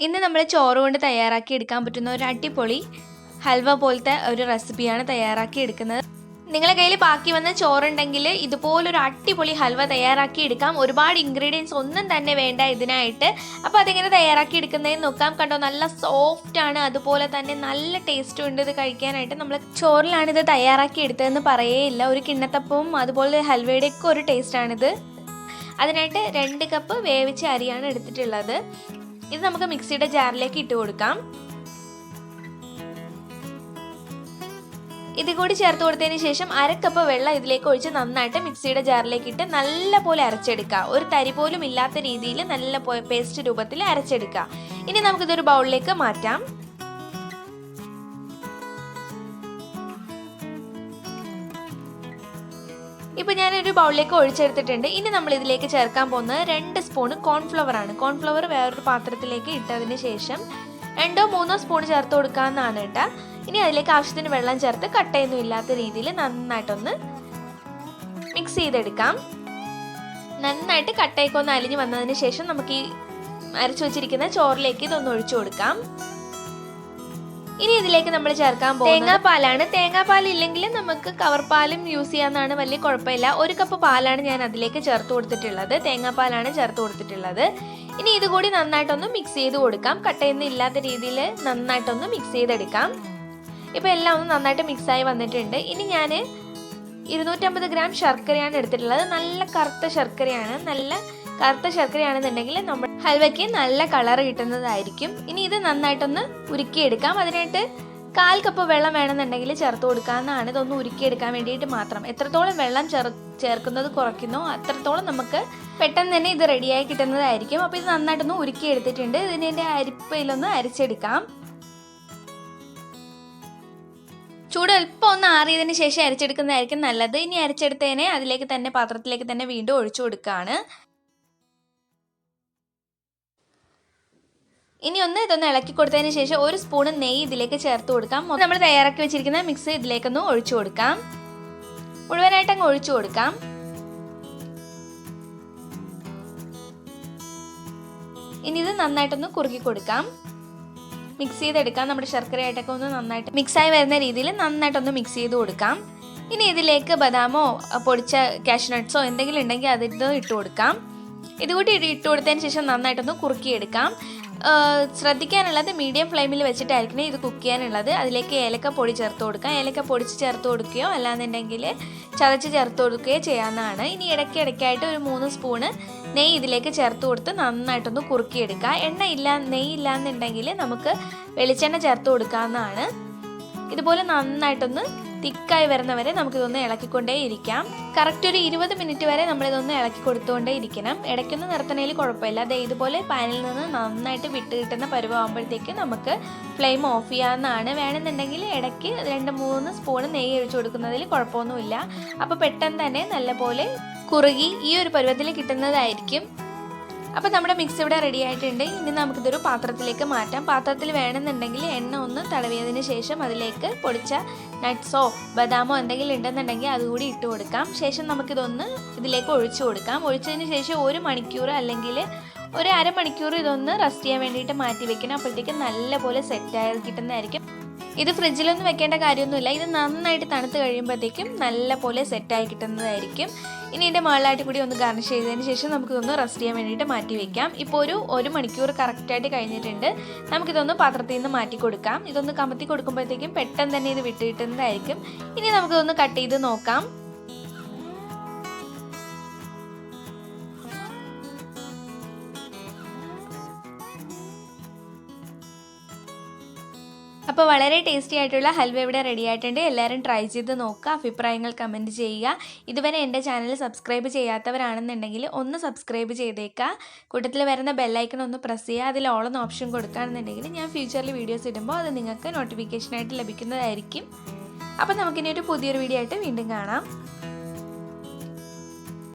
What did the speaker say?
ഇന്ന് നമ്മൾ ചോറ് കൊണ്ട് തയ്യാറാക്കി എടുക്കാൻ പറ്റുന്ന ഒരു അടിപൊളി ഹൽവ പോലത്തെ ഒരു റെസിപ്പിയാണ് തയ്യാറാക്കി എടുക്കുന്നത്. നിങ്ങളുടെ കയ്യിൽ ബാക്കി വന്ന ചോറുണ്ടെങ്കിൽ ഇതുപോലൊരു അടിപൊളി ഹൽവ തയ്യാറാക്കി എടുക്കാം. ഒരുപാട് ഇൻഗ്രീഡിയൻസ് ഒന്നും തന്നെ വേണ്ട ഇതിനായിട്ട്. അപ്പോൾ അതെങ്ങനെ തയ്യാറാക്കി എടുക്കുന്നതെന്ന് നോക്കാം. കണ്ടോ, നല്ല സോഫ്റ്റ് ആണ്, അതുപോലെ തന്നെ നല്ല ടേസ്റ്റും ഉണ്ട് ഇത് കഴിക്കാനായിട്ട്. നമ്മൾ ചോറിലാണ് ഇത് തയ്യാറാക്കി എടുത്തതെന്ന് പറയേയില്ല. ഒരു കിണ്ണത്തപ്പവും അതുപോലെ ഹൽവയുടെയൊക്കെ ഒരു ടേസ്റ്റാണിത്. അതിനായിട്ട് 2 കപ്പ് വേവിച്ച അരിയാണ് എടുത്തിട്ടുള്ളത്. ഇത് നമുക്ക് മിക്സിയുടെ ജാറിലേക്ക് ഇട്ട് കൊടുക്കാം. ഇത് കൂടി ചേർത്ത് കൊടുത്തതിന് ശേഷം 1/2 കപ്പ് വെള്ളം ഇതിലേക്ക് ഒഴിച്ച് നന്നായിട്ട് മിക്സിയുടെ ജാറിലേക്ക് ഇട്ട് നല്ല പോലെ അരച്ചെടുക്കുക. ഒരു തരി പോലും ഇല്ലാത്ത രീതിയിൽ നല്ല പേസ്റ്റ് രൂപത്തിൽ അരച്ചെടുക്കുക. ഇനി നമുക്കിതൊരു ബൗളിലേക്ക് മാറ്റാം. ഇപ്പോൾ ഞാനൊരു ബൗളിലേക്ക് ഒഴിച്ചെടുത്തിട്ടുണ്ട്. ഇനി നമ്മൾ ഇതിലേക്ക് ചേർക്കാൻ പോകുന്നത് 2 സ്പൂൺ കോൺഫ്ലവർ ആണ്. കോൺഫ്ലവർ വേറൊരു പാത്രത്തിലേക്ക് ഇട്ടതിന് ശേഷം 2-3 സ്പൂൺ ചേർത്ത് കൊടുക്കാവുന്നതാണ് കേട്ടോ. ഇനി അതിലേക്ക് ആവശ്യത്തിന് വെള്ളം ചേർത്ത് കട്ടയൊന്നും ഇല്ലാത്ത രീതിയിൽ നന്നായിട്ടൊന്ന് മിക്സ് ചെയ്തെടുക്കാം. നന്നായിട്ട് കട്ടയൊക്കെ ഒന്ന് അലിഞ്ഞ് വന്നതിന് ശേഷം നമുക്ക് ഈ അരച്ചു വെച്ചിരിക്കുന്ന ചോറിലേക്ക് ഇതൊന്ന് ഒഴിച്ചു കൊടുക്കാം. ഇനി ഇതിലേക്ക് നമ്മൾ ചേർക്കാൻ പോകുന്നത് തേങ്ങാപ്പാലാണ്. തേങ്ങാപ്പാൽ ഇല്ലെങ്കിൽ നമുക്ക് കവർപ്പാലും യൂസ് ചെയ്യാവുന്നതാണ്, വലിയ കുഴപ്പമില്ല. 1 കപ്പ് പാലാണ് ഞാൻ അതിലേക്ക് ചേർത്ത് കൊടുത്തിട്ടുള്ളത്. തേങ്ങാപ്പാലാണ് ചേർത്ത് കൊടുത്തിട്ടുള്ളത്. ഇനി ഇതുകൂടി നന്നായിട്ടൊന്ന് മിക്സ് ചെയ്ത് കൊടുക്കാം. കട്ടയൊന്നും ഇല്ലാത്ത രീതിയിൽ നന്നായിട്ടൊന്ന് മിക്സ് ചെയ്തെടുക്കാം. ഇപ്പോൾ എല്ലാം ഒന്ന് നന്നായിട്ട് മിക്സായി വന്നിട്ടുണ്ട്. ഇനി ഞാൻ 250 ഗ്രാം ശർക്കരയാണ് എടുത്തിട്ടുള്ളത്. നല്ല കറുത്ത ശർക്കരയാണ്. നല്ല കറുത്ത ശർക്കരയാണെന്നുണ്ടെങ്കിൽ നമ്മൾ ഹൽവയ്ക്ക് നല്ല കളർ കിട്ടുന്നതായിരിക്കും. ഇനി ഇത് നന്നായിട്ടൊന്ന് ഉരുക്കിയെടുക്കാം. അതിനായിട്ട് 1/4 കപ്പ് വെള്ളം വേണമെന്നുണ്ടെങ്കിൽ ചേർത്ത് കൊടുക്കാവുന്നതാണ്. ഇതൊന്ന് ഉരുക്കിയെടുക്കാൻ വേണ്ടിയിട്ട് മാത്രം. എത്രത്തോളം വെള്ളം ചേർക്കുന്നത് കുറയ്ക്കുന്നോ അത്രത്തോളം നമുക്ക് പെട്ടെന്ന് തന്നെ ഇത് റെഡിയായി കിട്ടുന്നതായിരിക്കും. അപ്പോൾ ഇത് നന്നായിട്ടൊന്ന് ഉരുക്കിയെടുത്തിട്ടുണ്ട്. ഇതിൻ്റെ അരിപ്പയിലൊന്ന് അരിച്ചെടുക്കാം. ചൂട് എളുപ്പം ഒന്ന് ആറിയതിന് ശേഷം അരച്ചെടുക്കുന്നതായിരിക്കും നല്ലത്. ഇനി അരച്ചെടുത്തതിനെ അതിലേക്ക് തന്നെ പാത്രത്തിലേക്ക് തന്നെ വീണ്ടും ഒഴിച്ചു കൊടുക്കുകയാണ്. ഇനി ഇതൊന്ന് ഇളക്കി കൊടുത്തതിന് ശേഷം 1 സ്പൂൺ നെയ്യ് ഇതിലേക്ക് ചേർത്ത് കൊടുക്കാം. നമ്മൾ തയ്യാറാക്കി വെച്ചിരിക്കുന്ന മിക്സ് ഇതിലേക്കൊന്ന് ഒഴിച്ചു കൊടുക്കാം. മുഴുവനായിട്ട് അങ്ങ് ഒഴിച്ചു കൊടുക്കാം. ഇനി ഇത് നന്നായിട്ടൊന്ന് കുറുക്കി കൊടുക്കാം. മിക്സ് ചെയ്തെടുക്കാം. നമ്മുടെ ശർക്കരയായിട്ടൊക്കെ ഒന്ന് നന്നായിട്ട് മിക്സായി വരുന്ന രീതിയിൽ നന്നായിട്ടൊന്ന് മിക്സ് ചെയ്ത് കൊടുക്കാം. ഇനി ഇതിലേക്ക് ബദാമോ പൊടിച്ച കാഷ്നട്ട്സോ എന്തെങ്കിലും ഉണ്ടെങ്കിൽ അതിത് ഇട്ട് കൊടുക്കാം. ഇതുകൂടി ഇട്ട് കൊടുത്തതിന് ശേഷം നന്നായിട്ടൊന്ന് കുറുക്കിയെടുക്കാം. ശ്രദ്ധിക്കാനുള്ളത് മീഡിയം ഫ്ലെയിമിൽ വെച്ചിട്ടായിരിക്കണം ഇത് കുക്ക് ചെയ്യാനുള്ളത്. അതിലേക്ക് ഏലക്ക പൊടി ചേർത്ത് കൊടുക്കാം. ഏലക്ക പൊടിച്ച് ചേർത്ത് കൊടുക്കുകയോ അല്ലാന്നുണ്ടെങ്കിൽ ചതച്ച് ചേർത്ത് കൊടുക്കുകയോ ചെയ്യാവുന്നതാണ്. ഇനി ഇടയ്ക്കിടയ്ക്കായിട്ട് ഒരു 3 സ്പൂണ് നെയ്യ് ഇതിലേക്ക് ചേർത്ത് കൊടുത്ത് നന്നായിട്ടൊന്ന് കുറുക്കിയെടുക്കുക. നെയ്യ് ഇല്ലാന്നുണ്ടെങ്കിൽ നമുക്ക് വെളിച്ചെണ്ണ ചേർത്ത് കൊടുക്കാവുന്നതാണ്. ഇതുപോലെ നന്നായിട്ടൊന്ന് തിക്കായി വരുന്നവരെ നമുക്കിതൊന്ന് ഇളക്കിക്കൊണ്ടേ ഇരിക്കാം. കറക്റ്റ് ഒരു 20 മിനിറ്റ് വരെ നമ്മളിതൊന്ന് ഇളക്കി കൊടുത്തുകൊണ്ടേ ഇരിക്കണം. ഇടയ്ക്കൊന്ന് നിർത്തണേൽ കുഴപ്പമില്ല. അത് ഇതുപോലെ പാനിൽ നിന്ന് നന്നായിട്ട് വിട്ട് കിട്ടുന്ന പരുവാകുമ്പോഴത്തേക്ക് നമുക്ക് ഫ്ലെയിം ഓഫ് ചെയ്യാവുന്നതാണ്. വേണമെന്നുണ്ടെങ്കിൽ ഇടയ്ക്ക് 2-3 സ്പൂൺ നെയ്യ് ഒഴിച്ചു കൊടുക്കുന്നതിൽ കുഴപ്പമൊന്നുമില്ല. അപ്പോൾ പെട്ടെന്ന് തന്നെ നല്ലപോലെ കുറുകി ഈ ഒരു പരുവത്തിൽ കിട്ടുന്നതായിരിക്കും. അപ്പോൾ നമ്മുടെ മിക്സ് ഇവിടെ റെഡി ആയിട്ടുണ്ട്. ഇനി നമുക്കിതൊരു പാത്രത്തിലേക്ക് മാറ്റാം. പാത്രത്തിൽ വേണമെന്നുണ്ടെങ്കിൽ എണ്ണ ഒന്ന് തടവിയതിന് ശേഷം അതിലേക്ക് പൊടിച്ച നട്ട്സോ ബദാമോ എന്തെങ്കിലും ഉണ്ടെന്നുണ്ടെങ്കിൽ അതുകൂടി ഇട്ട് കൊടുക്കാം. ശേഷം നമുക്കിതൊന്ന് ഇതിലേക്ക് ഒഴിച്ചു കൊടുക്കാം. ഒഴിച്ചതിന് ശേഷം 1 മണിക്കൂർ അല്ലെങ്കിൽ ഒരു അരമണിക്കൂർ ഇതൊന്ന് റെസ്റ്റ് ചെയ്യാൻ വേണ്ടിയിട്ട് മാറ്റി വെക്കണം. അപ്പോഴത്തേക്കും നല്ലപോലെ സെറ്റായി കിട്ടുന്നതായിരിക്കും. ഇത് ഫ്രിഡ്ജിലൊന്നും വെക്കേണ്ട കാര്യമൊന്നുമില്ല. ഇത് നന്നായിട്ട് തണുത്ത് കഴിയുമ്പോഴത്തേക്കും നല്ലപോലെ സെറ്റായി കിട്ടുന്നതായിരിക്കും. ഇനി ഇതിൻ്റെ മുകളിലായിട്ട് കൂടി ഒന്ന് ഗാർണിഷ് ചെയ്തതിന് ശേഷം നമുക്കിതൊന്ന് റെസ്റ്റ് ചെയ്യാൻ വേണ്ടിയിട്ട് മാറ്റി വയ്ക്കാം. ഇപ്പോൾ ഒരു മണിക്കൂർ കറക്റ്റായിട്ട് കഴിഞ്ഞിട്ടുണ്ട്. നമുക്കിതൊന്ന് പാത്രത്തിൽ നിന്ന് മാറ്റി കൊടുക്കാം. ഇതൊന്ന് കമത്തി കൊടുക്കുമ്പോഴത്തേക്കും പെട്ടെന്ന് തന്നെ ഇത് വിട്ട് കിട്ടുന്നതായിരിക്കും. ഇനി നമുക്കിതൊന്ന് കട്ട് ചെയ്ത് നോക്കാം. അപ്പോൾ വളരെ ടേസ്റ്റി ആയിട്ടുള്ള ഹൽവ ഇവിടെ റെഡി ആയിട്ടുണ്ട്. എല്ലാവരും ട്രൈ ചെയ്ത് നോക്കുക. അഭിപ്രായങ്ങൾ കമൻറ്റ് ചെയ്യുക. ഇതുവരെ എൻ്റെ ചാനൽ സബ്സ്ക്രൈബ് ചെയ്യാത്തവരാണെന്നുണ്ടെങ്കിൽ ഒന്ന് സബ്സ്ക്രൈബ് ചെയ്തേക്കുക. കൂട്ടത്തിൽ വരുന്ന ബെല്ലൈക്കൺ ഒന്ന് പ്രസ് ചെയ്യുക. അതിൽ ഓൾ എന്ന ഓപ്ഷൻ കൊടുക്കുകയാണെന്നുണ്ടെങ്കിൽ ഞാൻ ഫ്യൂച്ചറിൽ വീഡിയോസ് ഇടുമ്പോൾ അത് നിങ്ങൾക്ക് നോട്ടിഫിക്കേഷനായിട്ട് ലഭിക്കുന്നതായിരിക്കും. അപ്പോൾ നമുക്കിനി ഒരു പുതിയൊരു വീഡിയോ ആയിട്ട് വീണ്ടും കാണാം.